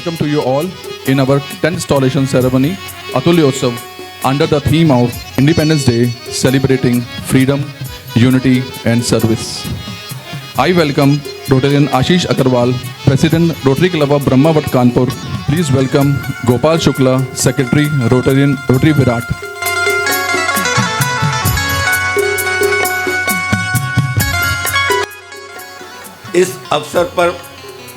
welcome to you all in our 10th installation ceremony, Atulyotsav, under the theme of Independence Day, celebrating freedom, unity and service. I welcome Rotarian Ashish Agarwal, President, Rotary Club of Brahmavat Kanpur. Please welcome Gopal Shukla, Secretary, Rotary Virat. इस अवसर पर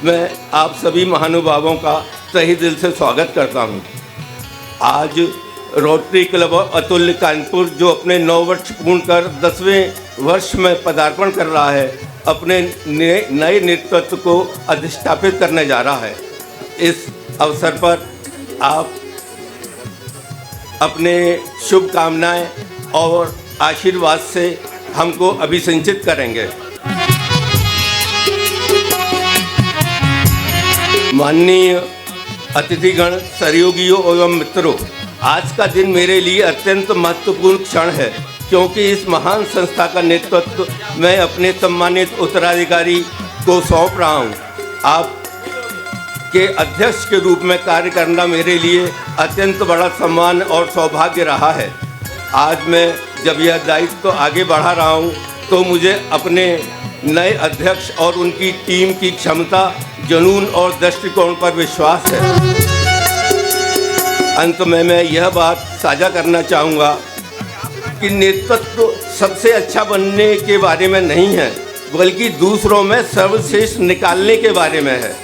मैं आप सभी महानुभावों का तहे दिल से स्वागत करता हूं। आज रोटरी क्लब अतुल्य कानपुर जो अपने 9 वर्ष पूर्ण कर 10वें वर्ष में पदार्पण कर रहा है, अपने नए नेतृत्व को अधिष्ठापित करने जा रहा है। इस अवसर पर आप अपने शुभकामनाएं और आशीर्वाद से हमको अभिसिंचित करेंगे। माननीय अतिथिगण, सहयोगियों एवं मित्रों, आज का दिन मेरे लिए अत्यंत महत्वपूर्ण क्षण है, क्योंकि इस महान संस्था का नेतृत्व मैं अपने सम्मानित उत्तराधिकारी को सौंप रहा हूं। आप के अध्यक्ष के रूप में कार्य करना मेरे लिए अत्यंत बड़ा सम्मान और सौभाग्य रहा है। आज मैं जब यह दायित्व आगे बढ़ा रहा हूं, तो मुझे अपने नए अध्यक्ष और उनकी टीम की क्षमता, जुनून और दृष्टिकोण पर विश्वास है। अंत में मैं यह बात साझा करना चाहूँगा कि नेतृत्व सबसे अच्छा बनने के बारे में नहीं है, बल्कि दूसरों में सर्वश्रेष्ठ निकालने के बारे में है।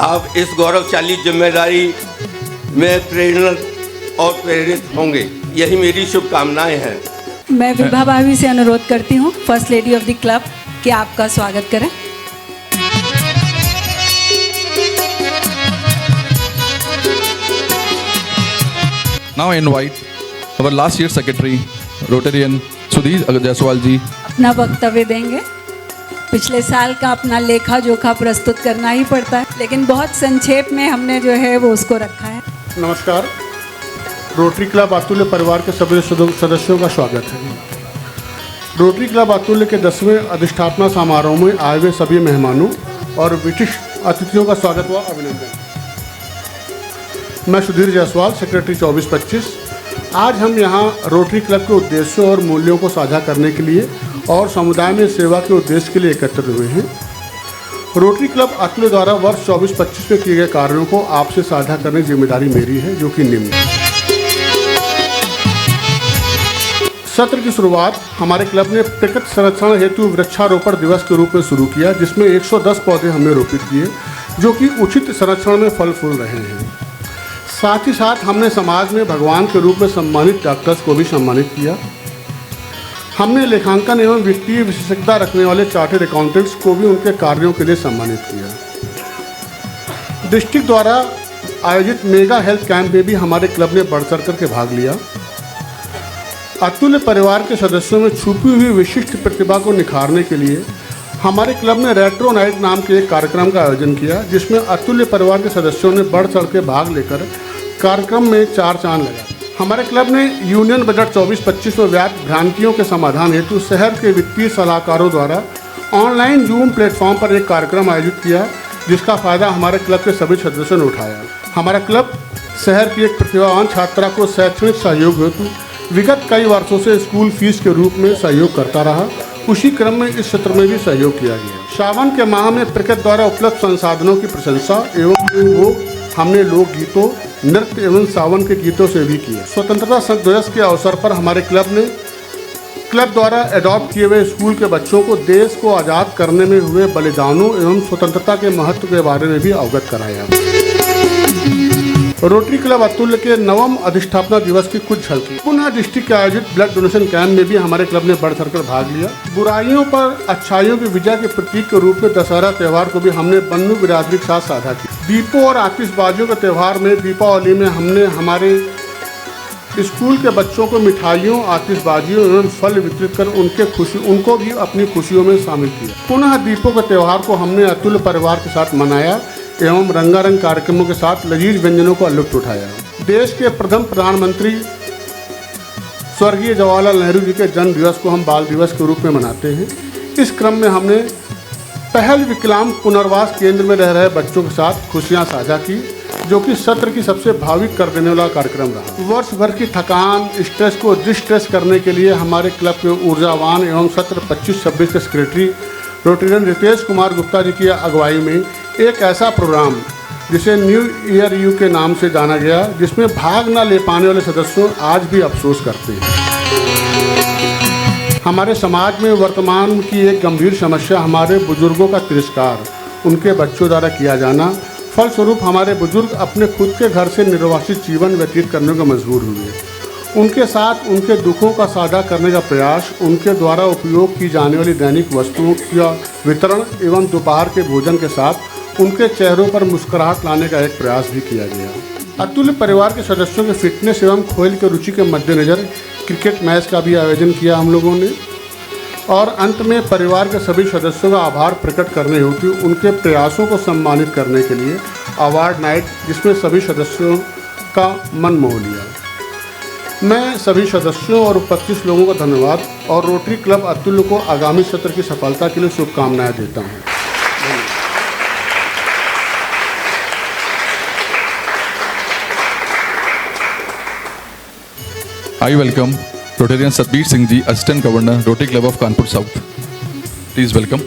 आप इस गौरवशाली जिम्मेदारी में प्रेरित और प्रेरित होंगे, यही मेरी शुभकामनाएं हैं। मैं विभा भाभी से अनुरोध करती हूँ, first lady of the club, कि आपका स्वागत करें। Now I invite our last year secretary, Rotarian Sudhir Jaiswal जी अपना वक्तव्य देंगे। पिछले साल का अपना लेखा जोखा प्रस्तुत करना ही पड़ता है, लेकिन बहुत संक्षेप में हमने जो है वो उसको रखा है। नमस्कार, रोटरी क्लब अतुल्य परिवार के सभी सदस्यों का स्वागत है। रोटरी क्लब अतुल्य के 10वें अधिष्ठापना समारोह में आए हुए सभी मेहमानों और विशिष्ट अतिथियों का स्वागत व अभिनंदन। मैं सुधीर जायसवाल, सेक्रेटरी 24-25। आज हम यहाँ रोटरी क्लब के उद्देश्यों और मूल्यों को साझा करने के लिए और समुदाय में सेवा के उद्देश्य के लिए एकत्रित हुए हैं। रोटरी क्लब अतुल्य द्वारा वर्ष 24-25 में किए गए कार्यों को आपसे साझा करने की जिम्मेदारी मेरी है, जो कि निम्न है। सत्र की शुरुआत हमारे क्लब ने प्रकृति संरक्षण हेतु वृक्षारोपण दिवस के रूप में शुरू किया, जिसमें 110 पौधे हमने रोपित किए, जो कि उचित संरक्षण में फल फूल रहे हैं। साथ ही साथ हमने समाज में भगवान के रूप में सम्मानित डॉक्टर्स को भी सम्मानित किया। हमने लेखांकन एवं वित्तीय विशेषज्ञता रखने वाले चार्टर्ड अकाउंटेंट्स को भी उनके कार्यों के लिए सम्मानित किया। डिस्ट्रिक्ट द्वारा आयोजित मेगा हेल्थ कैंप में भी हमारे क्लब ने बढ़ चढ़ करके भाग लिया। अतुल्य परिवार के सदस्यों में छुपी हुई विशिष्ट प्रतिभा को निखारने के लिए हमारे क्लब ने रेट्रो नाइट नाम के एक कार्यक्रम का आयोजन किया, जिसमें अतुल्य परिवार के सदस्यों ने बढ़ चढ़ के भाग लेकर कार्यक्रम में 4 चांद लगाए। हमारे क्लब ने यूनियन बजट 24-25 में व्याप्त भ्रांतियों के समाधान हेतु शहर के वित्तीय सलाहकारों द्वारा ऑनलाइन जूम प्लेटफॉर्म पर एक कार्यक्रम आयोजित किया, जिसका फायदा हमारे क्लब के सभी सदस्यों ने उठाया। हमारा क्लब शहर की एक प्रतिभावान छात्रा को शैक्षणिक सहयोग हेतु विगत कई वर्षों से स्कूल फीस के रूप में सहयोग करता रहा। उसी क्रम में इस सत्र में भी सहयोग किया गया। सावन के माह में प्रकृति द्वारा उपलब्ध संसाधनों की प्रशंसा एवं वो हमने लोकगीतों, नृत्य एवं सावन के गीतों से भी किया। स्वतंत्रता दिवस के अवसर पर हमारे क्लब द्वारा एडॉप्ट किए हुए स्कूल के बच्चों को देश को आज़ाद करने में हुए बलिदानों एवं स्वतंत्रता के महत्व के बारे में भी अवगत कराया। रोटरी क्लब अतुल्य के 9वें अधिष्ठापना दिवस की कुछ झलकी। पुनः डिस्ट्रिक्ट के आयोजित ब्लड डोनेशन कैंप में भी हमारे क्लब ने बढ़ चढ़कर भाग लिया। बुराइयों पर अच्छाइयों की विजय के प्रतीक के रूप में दशहरा त्यौहार को भी हमने बन्नू बिरादरी के साथ साझा किया। दीपों और आतिशबाजियों के त्यौहार में दीपावली में हमने हमारे स्कूल के बच्चों को मिठाइयों, आतिशबाजियों एवं फल वितरित कर उनको भी अपनी खुशियों में शामिल किया। पुनः दीपों के त्यौहार को हमने अतुल्य परिवार के साथ मनाया एवं रंगारंग कार्यक्रमों के साथ लजीज व्यंजनों का लुत्फ उठाया। देश के प्रथम प्रधानमंत्री स्वर्गीय जवाहरलाल नेहरू जी के जन्म दिवस को हम बाल दिवस के रूप में मनाते हैं। इस क्रम में हमने पहल विकलांग पुनर्वास केंद्र में रह रहे बच्चों के साथ खुशियां साझा की, जो कि सत्र की सबसे भावुक कर देने वाला कार्यक्रम रहा। वर्ष भर की थकान, स्ट्रेस को डिस्ट्रेस करने के लिए हमारे क्लब के ऊर्जावान एवं सत्र 25-26 के सेक्रेटरी रोटेरियन रितेश कुमार गुप्ता जी की अगुवाई में एक ऐसा प्रोग्राम जिसे न्यू ईयर यू के नाम से जाना गया, जिसमें भाग न ले पाने वाले सदस्यों आज भी अफसोस करते हैं। हमारे समाज में वर्तमान की एक गंभीर समस्या हमारे बुजुर्गों का तिरस्कार, उनके बच्चों द्वारा किया जाना। फलस्वरूप हमारे बुजुर्ग अपने खुद के घर से निर्वासित जीवन व्यतीत करने को मजबूर हुए। उनके साथ उनके दुखों का साझा करने का प्रयास, उनके द्वारा उपयोग की जाने वाली दैनिक वस्तुओं का वितरण एवं दोपहर के भोजन के साथ उनके चेहरों पर मुस्कुराहट लाने का एक प्रयास भी किया गया। अतुल्य परिवार के सदस्यों के फिटनेस एवं खेल की रुचि के मद्देनज़र क्रिकेट मैच का भी आयोजन किया हम लोगों ने। और अंत में परिवार के सभी सदस्यों का आभार प्रकट करने हेतु उनके प्रयासों को सम्मानित करने के लिए अवार्ड नाइट, जिसमें सभी सदस्यों का मन मोह लिया। मैं सभी सदस्यों और उपस्थित लोगों का धन्यवाद और रोटरी क्लब अतुल्य को आगामी सत्र की सफलता के लिए शुभकामनाएं देता हूँ। I welcome Rotarian Satbir Singh ji, Assistant Governor, Rotary Club of Kanpur South. Please welcome.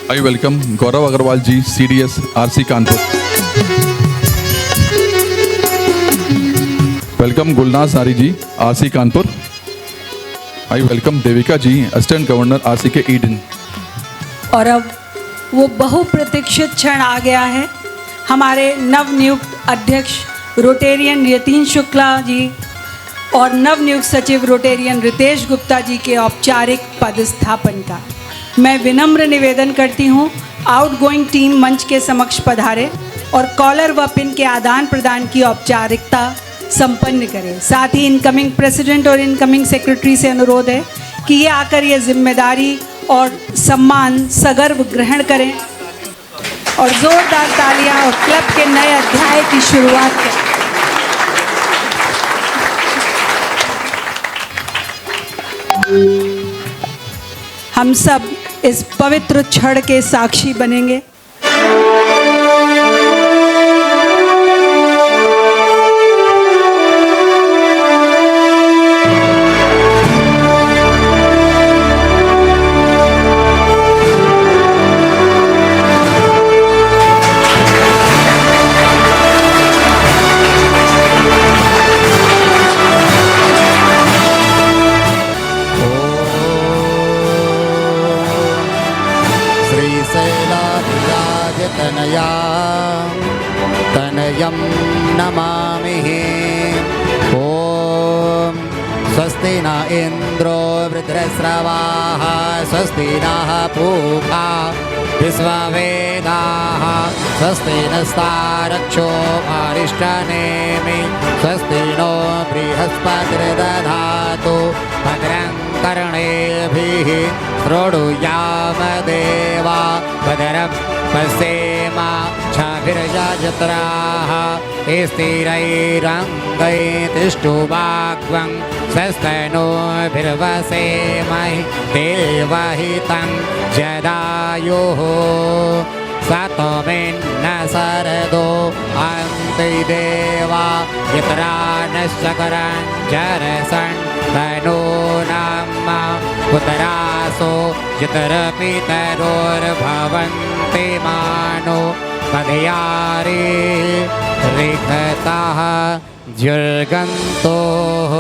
I welcome Gaurav Agarwal ji, CDS, RC Kanpur. Welcome Gulnaz Nari ji, RC Kanpur. I welcome Devika ji, Assistant Governor, RCK Eden. और अब वो बहुप्रतीक्षित क्षण आ गया है। हमारे नवनियुक्त अध्यक्ष रोटेरियन यतीन शुक्ला जी और नवनियुक्त सचिव रोटेरियन रितेश गुप्ता जी के औपचारिक पदस्थापन का मैं विनम्र निवेदन करती हूँ आउटगोइंग टीम मंच के समक्ष पधारे और कॉलर व पिन के आदान प्रदान की औपचारिकता संपन्न करें। साथ ही इनकमिंग प्रेसिडेंट और इनकमिंग सेक्रेटरी से अनुरोध है कि ये आकर ये जिम्मेदारी और सम्मान सगर्व ग्रहण करें और ज़ोरदार तालियां और क्लब के नए अध्याय की शुरुआत करें। हम सब इस पवित्र क्षण के साक्षी बनेंगे। तनया तनयं नमामि। ॐ स्वस्ति न इन्द्रो वृत्रस्रवाः स्वस्ति नः पूषा विश्ववेदाः स्वस्ति नस्तारक्षो अरिष्टनेमि स्वस्ति नो बृहस्पतिर्दधातु भद्रं कर्णेभिः शृणुयाम देवा भद्रं पश्येमाक्षभिर्यजत्राः स्थिरैरङ्गैतिष्ठुवाग्वं स्वस्तनोभिर्वसेमहि देवहितं जदायुः सतोमिन्न सरदो अन्ति देवा यत्रा नश्चकरं जरसन् तनो नाम पुतरासो यतरपितरोर्भवन्ति मानो पदयारे रिक्ताः ज्युर्गन्तोः।